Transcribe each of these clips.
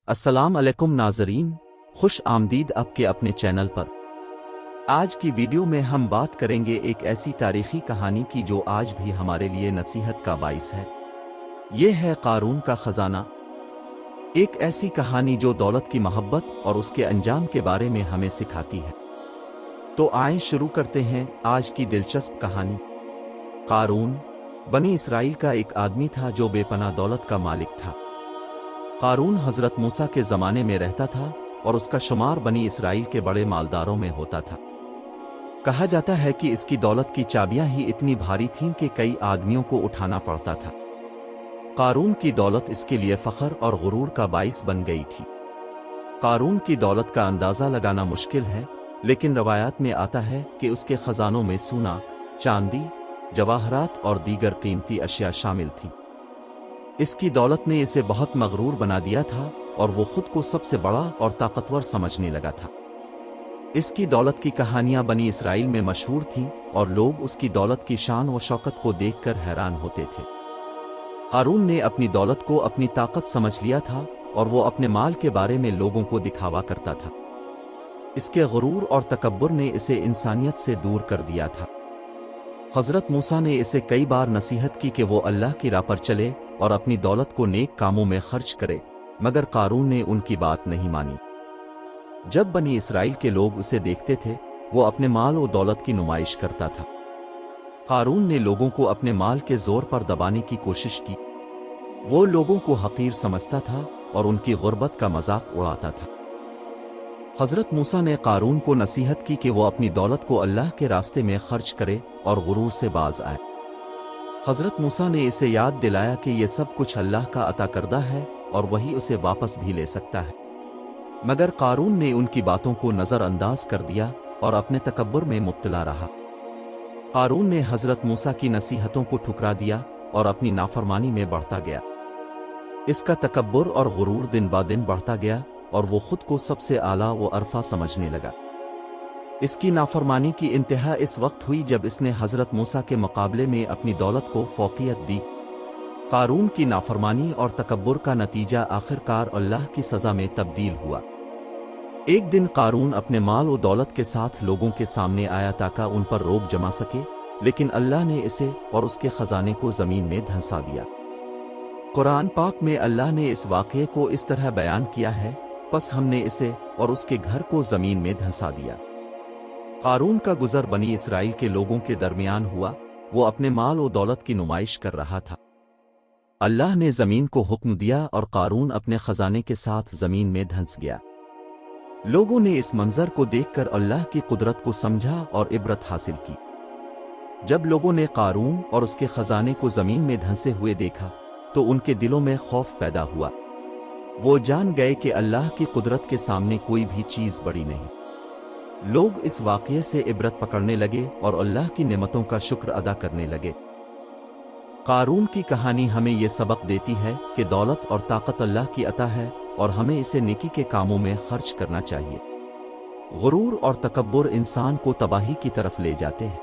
السلام علیکم ناظرین، خوش آمدید آپ کے اپنے چینل پر۔ آج کی ویڈیو میں ہم بات کریں گے ایک ایسی تاریخی کہانی کی جو آج بھی ہمارے لیے نصیحت کا باعث ہے۔ یہ ہے قارون کا خزانہ، ایک ایسی کہانی جو دولت کی محبت اور اس کے انجام کے بارے میں ہمیں سکھاتی ہے۔ تو آئیں شروع کرتے ہیں آج کی دلچسپ کہانی۔ قارون بنی اسرائیل کا ایک آدمی تھا جو بے پناہ دولت کا مالک تھا۔ قارون حضرت موسیٰ کے زمانے میں رہتا تھا اور اس کا شمار بنی اسرائیل کے بڑے مالداروں میں ہوتا تھا۔ کہا جاتا ہے کہ اس کی دولت کی چابیاں ہی اتنی بھاری تھیں کہ کئی آدمیوں کو اٹھانا پڑتا تھا۔ قارون کی دولت اس کے لیے فخر اور غرور کا باعث بن گئی تھی۔ قارون کی دولت کا اندازہ لگانا مشکل ہے، لیکن روایات میں آتا ہے کہ اس کے خزانوں میں سونا، چاندی، جواہرات اور دیگر قیمتی اشیاء شامل تھیں۔ اس کی دولت نے اسے بہت مغرور بنا دیا تھا اور وہ خود کو سب سے بڑا اور طاقتور سمجھنے لگا تھا۔ اس کی دولت کی کہانیاں بنی اسرائیل میں مشہور تھیں اور لوگ اس کی دولت کی شان و شوکت کو دیکھ کر حیران ہوتے تھے۔ قارون نے اپنی دولت کو اپنی طاقت سمجھ لیا تھا اور وہ اپنے مال کے بارے میں لوگوں کو دکھاوا کرتا تھا۔ اس کے غرور اور تکبر نے اسے انسانیت سے دور کر دیا تھا۔ حضرت موسیٰ نے اسے کئی بار نصیحت کی کہ وہ اللہ کی راہ پر چلے اور اپنی دولت کو نیک کاموں میں خرچ کرے، مگر قارون نے ان کی بات نہیں مانی۔ جب بنی اسرائیل کے لوگ اسے دیکھتے تھے، وہ اپنے مال و دولت کی نمائش کرتا تھا۔ قارون نے لوگوں کو اپنے مال کے زور پر دبانے کی کوشش کی۔ وہ لوگوں کو حقیر سمجھتا تھا اور ان کی غربت کا مذاق اڑاتا تھا۔ حضرت موسیٰ نے قارون کو نصیحت کی کہ وہ اپنی دولت کو اللہ کے راستے میں خرچ کرے اور غرور سے باز آئے۔ حضرت موسیٰ نے اسے یاد دلایا کہ یہ سب کچھ اللہ کا عطا کردہ ہے اور وہی اسے واپس بھی لے سکتا ہے، مگر قارون نے ان کی باتوں کو نظر انداز کر دیا اور اپنے تکبر میں مبتلا رہا۔ قارون نے حضرت موسیٰ کی نصیحتوں کو ٹھکرا دیا اور اپنی نافرمانی میں بڑھتا گیا۔ اس کا تکبر اور غرور دن با دن بڑھتا گیا اور وہ خود کو سب سے اعلیٰ و ارفع سمجھنے لگا۔ اس کی نافرمانی کی انتہا اس وقت ہوئی جب اس نے حضرت موسیٰ کے مقابلے میں اپنی دولت کو فوقیت دی۔ قارون کی نافرمانی اور تکبر کا نتیجہ آخرکار اللہ کی سزا میں تبدیل ہوا۔ ایک دن قارون اپنے مال و دولت کے ساتھ لوگوں کے سامنے آیا تاکہ ان پر روب جما سکے، لیکن اللہ نے اسے اور اس کے خزانے کو زمین میں دھنسا دیا۔ قرآن پاک میں اللہ نے اس واقعے کو اس طرح بیان کیا ہے، پس ہم نے اسے اور اس کے گھر کو زمین میں دھنسا دیا۔ قارون کا گزر بنی اسرائیل کے لوگوں کے درمیان ہوا، وہ اپنے مال و دولت کی نمائش کر رہا تھا۔ اللہ نے زمین کو حکم دیا اور قارون اپنے خزانے کے ساتھ زمین میں دھنس گیا۔ لوگوں نے اس منظر کو دیکھ کر اللہ کی قدرت کو سمجھا اور عبرت حاصل کی۔ جب لوگوں نے قارون اور اس کے خزانے کو زمین میں دھنسے ہوئے دیکھا تو ان کے دلوں میں خوف پیدا ہوا۔ وہ جان گئے کہ اللہ کی قدرت کے سامنے کوئی بھی چیز بڑی نہیں۔ لوگ اس واقعے سے عبرت پکڑنے لگے اور اللہ کی نعمتوں کا شکر ادا کرنے لگے۔ قارون کی کہانی ہمیں یہ سبق دیتی ہے کہ دولت اور طاقت اللہ کی عطا ہے اور ہمیں اسے نیکی کے کاموں میں خرچ کرنا چاہیے۔ غرور اور تکبر انسان کو تباہی کی طرف لے جاتے ہیں۔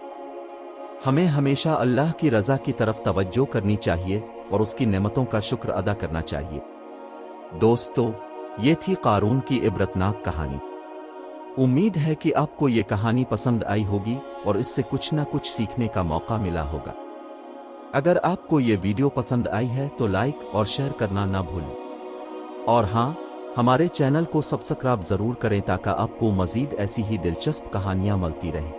ہمیں ہمیشہ اللہ کی رضا کی طرف توجہ کرنی چاہیے اور اس کی نعمتوں کا شکر ادا کرنا چاہیے۔ دوستو، یہ تھی قارون کی عبرتناک کہانی۔ امید ہے کہ آپ کو یہ کہانی پسند آئی ہوگی اور اس سے کچھ نہ کچھ سیکھنے کا موقع ملا ہوگا۔ اگر آپ کو یہ ویڈیو پسند آئی ہے تو لائک اور شیئر کرنا نہ بھولیں، اور ہاں، ہمارے چینل کو سبسکرائب ضرور کریں تاکہ آپ کو مزید ایسی ہی دلچسپ کہانیاں ملتی رہیں۔